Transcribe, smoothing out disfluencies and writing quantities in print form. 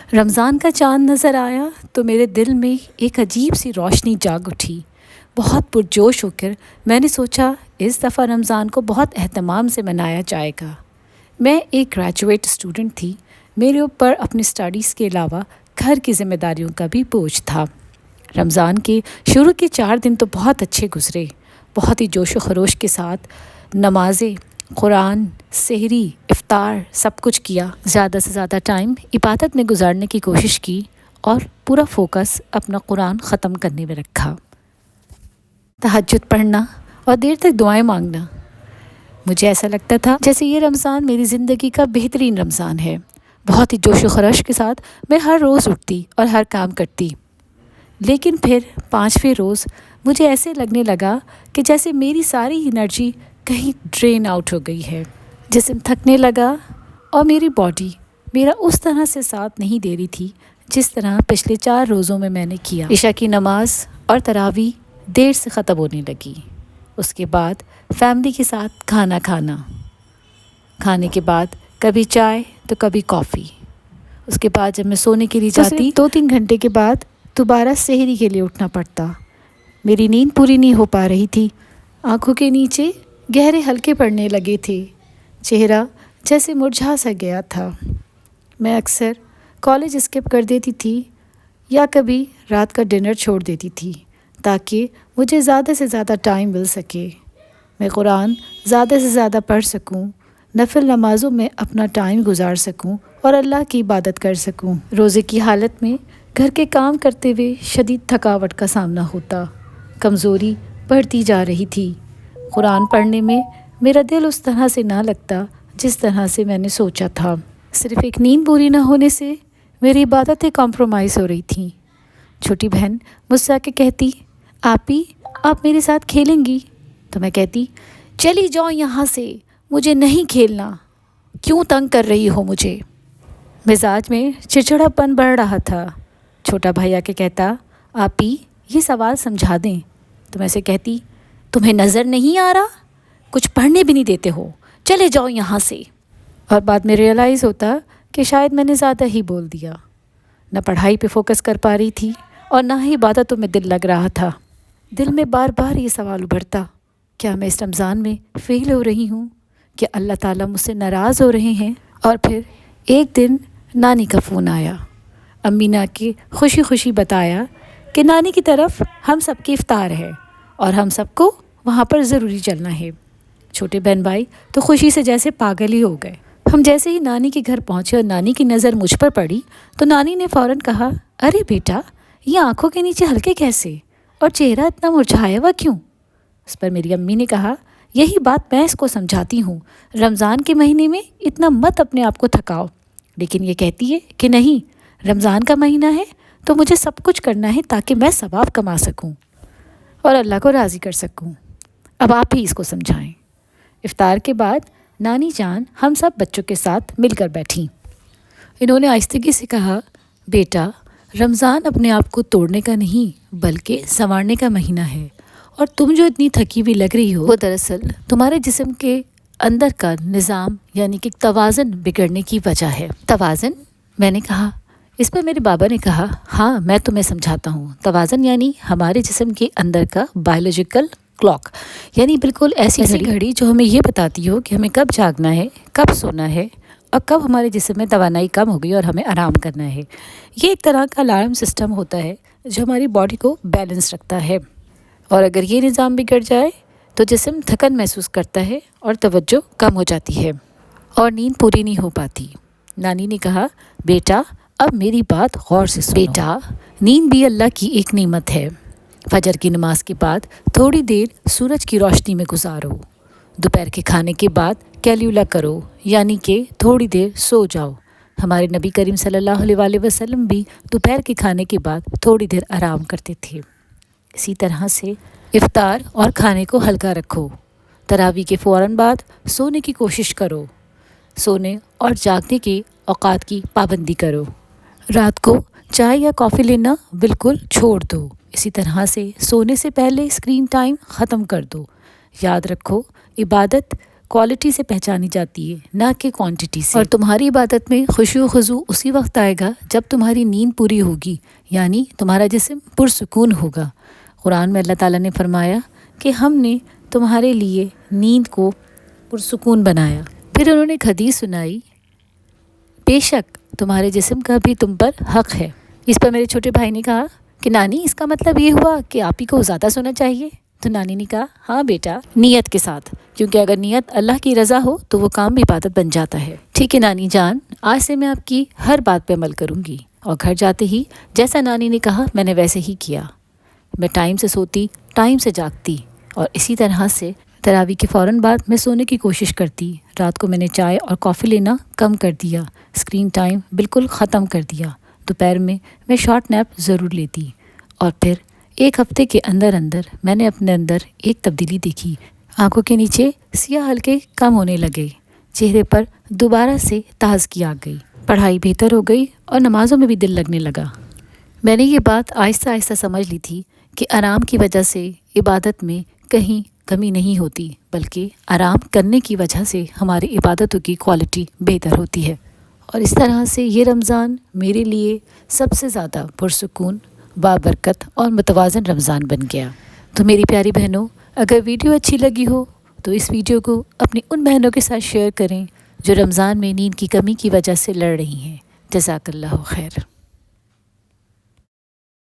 رمضان کا چاند نظر آیا تو میرے دل میں ایک عجیب سی روشنی جاگ اٹھی۔ بہت پرجوش ہو کر میں نے سوچا اس دفعہ رمضان کو بہت اہتمام سے منایا جائے گا۔ میں ایک گریجویٹ اسٹوڈنٹ تھی، میرے اوپر اپنی اسٹڈیز کے علاوہ گھر کی ذمہ داریوں کا بھی بوجھ تھا۔ رمضان کے شروع کے 4 دن تو بہت اچھے گزرے، بہت ہی جوش و خروش کے ساتھ نمازیں، قرآن، سحری، افطار سب کچھ کیا۔ زیادہ سے زیادہ ٹائم عبادت میں گزارنے کی کوشش کی اور پورا فوکس اپنا قرآن ختم کرنے میں رکھا۔ تہجد پڑھنا اور دیر تک دعائیں مانگنا۔ مجھے ایسا لگتا تھا جیسے یہ رمضان میری زندگی کا بہترین رمضان ہے۔ بہت ہی جوش و خروش کے ساتھ میں ہر روز اٹھتی اور ہر کام کرتی، لیکن پھر 5ویں روز مجھے ایسے لگنے لگا کہ جیسے میری ساری انرجی کہیں ڈرین آؤٹ ہو گئی ہے۔ جسم تھکنے لگا اور میری باڈی میرا اس طرح سے ساتھ نہیں دے رہی تھی جس طرح پچھلے 4 روزوں میں نے کیا۔ عشاء کی نماز اور تراویح دیر سے ختم ہونے لگی۔ اس کے بعد فیملی کے ساتھ کھانا کھانا، کھانے کے بعد کبھی چائے تو کبھی کافی۔ اس کے بعد جب میں سونے کے لیے جاتی 2-3 گھنٹے کے بعد دوبارہ سحری کے لیے اٹھنا پڑتا۔ میری نیند پوری نہیں ہو پا رہی تھی، آنکھوں کے نیچے گہرے ہلکے پڑنے لگے تھے، چہرہ جیسے مرجھا سا گیا تھا۔ میں اکثر کالج اسکپ کر دیتی تھی یا کبھی رات کا ڈنر چھوڑ دیتی تھی تاکہ مجھے زیادہ سے زیادہ ٹائم مل سکے، میں قرآن زیادہ سے زیادہ پڑھ سکوں، نفل نمازوں میں اپنا ٹائم گزار سکوں اور اللہ کی عبادت کر سکوں۔ روزے کی حالت میں گھر کے کام کرتے ہوئے شدید تھکاوٹ کا سامنا ہوتا، کمزوری بڑھتی جا رہی تھی۔ قرآن پڑھنے میں میرا دل اس طرح سے نہ لگتا جس طرح سے میں نے سوچا تھا۔ صرف ایک نیند پوری نہ ہونے سے میری عبادتیں کمپرومائز ہو رہی تھیں۔ چھوٹی بہن مجھ سے آ کے کہتی، آپی آپ میرے ساتھ کھیلیں گی؟ تو میں کہتی، چلی جاؤ یہاں سے، مجھے نہیں کھیلنا، کیوں تنگ کر رہی ہو مجھے؟ مزاج میں چڑچڑا پن بڑھ رہا تھا۔ چھوٹا بھائی آ کے کہتا، آپی یہ سوال سمجھا دیں۔ تو میں سے کہتی، تمہیں نظر نہیں آ رہا؟ کچھ پڑھنے بھی نہیں دیتے ہو، چلے جاؤ یہاں سے۔ اور بعد میں ریئلائز ہوتا کہ شاید میں نے زیادہ ہی بول دیا۔ نہ پڑھائی پہ فوکس کر پا رہی تھی اور نہ ہی عبادتوں میں دل لگ رہا تھا۔ دل میں بار بار یہ سوال ابھرتا، کیا میں اس رمضان میں فیل ہو رہی ہوں؟ کیا اللہ تعالیٰ مجھ سے ناراض ہو رہے ہیں؟ اور پھر ایک دن نانی کا فون آیا۔ امی نے آ کے خوشی خوشی بتایا کہ نانی کی طرف ہم سب کی افطار ہے اور ہم سب کو وہاں پر ضروری چلنا ہے۔ چھوٹے بہن بھائی تو خوشی سے جیسے پاگل ہی ہو گئے۔ ہم جیسے ہی نانی کے گھر پہنچے اور نانی کی نظر مجھ پر پڑی تو نانی نے فوراً کہا، ارے بیٹا یہ آنکھوں کے نیچے ہلکے کیسے اور چہرہ اتنا مرجھایا ہوا کیوں؟ اس پر میری امی نے کہا، یہی بات میں اس کو سمجھاتی ہوں، رمضان کے مہینے میں اتنا مت اپنے آپ کو تھکاؤ، لیکن یہ کہتی ہے کہ نہیں رمضان کا مہینہ ہے تو مجھے سب کچھ کرنا ہے تاکہ میں ثواب کما سکوں اور اللہ کو راضی کر سکوں۔ اب آپ ہی اس کو سمجھائیں۔ افطار کے بعد نانی جان ہم سب بچوں کے ساتھ مل کر بیٹھیں۔ انہوں نے آہستگی سے کہا، بیٹا رمضان اپنے آپ کو توڑنے کا نہیں بلکہ سنوارنے کا مہینہ ہے، اور تم جو اتنی تھکی ہوئی لگ رہی ہو وہ دراصل تمہارے جسم کے اندر کا نظام یعنی کہ توازن بگڑنے کی وجہ ہے۔ توازن؟ میں نے کہا۔ اس پر میرے بابا نے کہا، ہاں میں تمہیں سمجھاتا ہوں، توازن یعنی ہمارے جسم کے اندر کا بایولوجیکل کلاک، یعنی بالکل ایسی گھڑی جو ہمیں یہ بتاتی ہو کہ ہمیں کب جاگنا ہے، کب سونا ہے اور کب ہمارے جسم میں توانائی کم ہو گئی اور ہمیں آرام کرنا ہے۔ یہ ایک طرح کا الارم سسٹم ہوتا ہے جو ہماری باڈی کو بیلنس رکھتا ہے، اور اگر یہ نظام بگڑ جائے تو جسم تھکن محسوس کرتا ہے اور توجہ کم ہو جاتی ہے اور نیند پوری نہیں ہو پاتی۔ نانی نے کہا، بیٹا اب میری بات غور سے سنو، بیٹا نیند بھی اللہ کی ایک نعمت ہے۔ فجر کی نماز کے بعد تھوڑی دیر سورج کی روشنی میں گزارو، دوپہر کے کھانے کے بعد کیلیولا کرو یعنی کہ تھوڑی دیر سو جاؤ۔ ہمارے نبی کریم صلی اللہ علیہ وآلہ وسلم بھی دوپہر کے کھانے کے بعد تھوڑی دیر آرام کرتے تھے۔ اسی طرح سے افطار اور کھانے کو ہلکا رکھو، تراویح کے فوراً بعد سونے کی کوشش کرو، سونے اور جاگنے کے اوقات کی پابندی کرو، رات کو چائے یا کافی لینا بالکل چھوڑ دو، اسی طرح سے سونے سے پہلے اسکرین ٹائم ختم کر دو۔ یاد رکھو عبادت کوالٹی سے پہچانی جاتی ہے، نہ کہ کوانٹٹی سے۔ اور تمہاری عبادت میں خشوع و خضوع اسی وقت آئے گا جب تمہاری نیند پوری ہوگی، یعنی تمہارا جسم پرسکون ہوگا۔ قرآن میں اللہ تعالیٰ نے فرمایا کہ ہم نے تمہارے لیے نیند کو پرسکون بنایا۔ پھر انہوں نے ایک حدیث سنائی، بے شک تمہارے جسم کا بھی تم پر حق ہے۔ اس پر میرے چھوٹے بھائی نے کہا کہ نانی اس کا مطلب یہ ہوا کہ آپ ہی کو زیادہ سونا چاہیے؟ تو نانی نے کہا ہاں بیٹا، نیت کے ساتھ، کیونکہ اگر نیت اللہ کی رضا ہو تو وہ کام عبادت بن جاتا ہے۔ ٹھیک ہے نانی جان، آج سے میں آپ کی ہر بات پہ عمل کروں گی۔ اور گھر جاتے ہی جیسا نانی نے کہا میں نے ویسے ہی کیا۔ میں ٹائم سے سوتی، ٹائم سے جاگتی، اور اسی طرح سے تراویح کے فوراً بعد میں سونے کی کوشش کرتی۔ رات کو میں نے چائے اور کافی لینا کم کر دیا، اسکرین ٹائم بالکل ختم کر دیا۔ دوپہر میں شارٹ نیپ ضرور لیتی، اور پھر ایک ہفتے کے اندر میں نے اپنے اندر ایک تبدیلی دیکھی۔ آنکھوں کے نیچے سیاہ حلقے کم ہونے لگے، چہرے پر دوبارہ سے تازگی آ گئی، پڑھائی بہتر ہو گئی اور نمازوں میں بھی دل لگنے لگا۔ میں نے یہ بات آہستہ آہستہ سمجھ لی تھی کہ آرام کی وجہ سے عبادت میں کہیں کمی نہیں ہوتی، بلکہ آرام کرنے کی وجہ سے ہماری عبادتوں کی کوالٹی بہتر ہوتی ہے۔ اور اس طرح سے یہ رمضان میرے لیے سب سے زیادہ پرسکون، بابرکت اور متوازن رمضان بن گیا۔ تو میری پیاری بہنوں، اگر ویڈیو اچھی لگی ہو تو اس ویڈیو کو اپنی ان بہنوں کے ساتھ شیئر کریں جو رمضان میں نیند کی کمی کی وجہ سے لڑ رہی ہیں۔ جزاک اللہ خیر۔